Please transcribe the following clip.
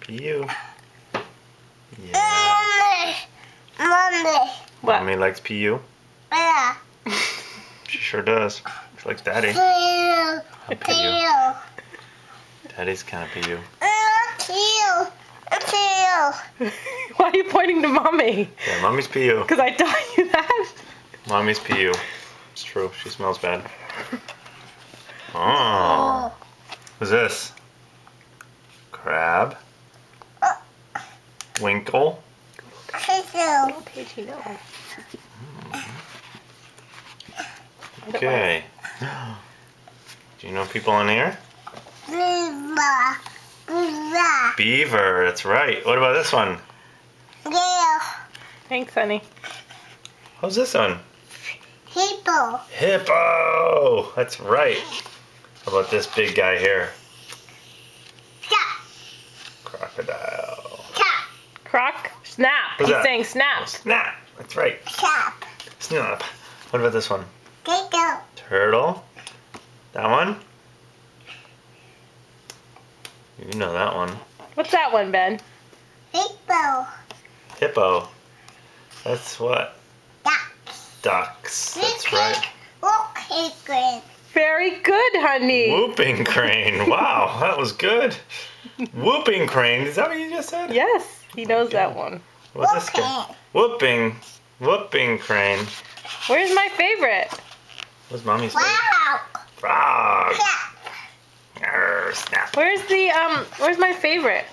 PU. Yeah. Mommy. What? Mommy likes PU. Yeah. She sure does. She likes Daddy. PU. PU. Daddy's kind of PU. PU. PU. Why are you pointing to Mommy? Yeah, Mommy's PU. Because I taught you that? Mommy's PU. It's true. She smells bad. Oh. What's this? Crab. Winkle. PU. Paigey, no. Okay. Do you know people in here? Viva. Viva. Beaver. That's right. What about this one? Yeah. Thanks, honey. How's this one? Hippo. Hippo. That's right. How about this big guy here? Stop. Crocodile. Stop. Croc? Snap. What's He's that? saying snap. Snap. That's right. Stop. Snap. What about this one? Turtle. Turtle. That one? You know that one. What's that one, Ben? Hippo. Hippo. That's what? Duck. Ducks. That's right. Okay, good. Very good, honey. Whooping crane. Wow, that was good. Whooping crane. Is that what you just said? Yes, he knows that one. What's this guy? Whooping. Whooping crane. Where's my favorite? What's Mommy's favorite? Wow. Frog. Stop. Arr, snap. Where's my favorite?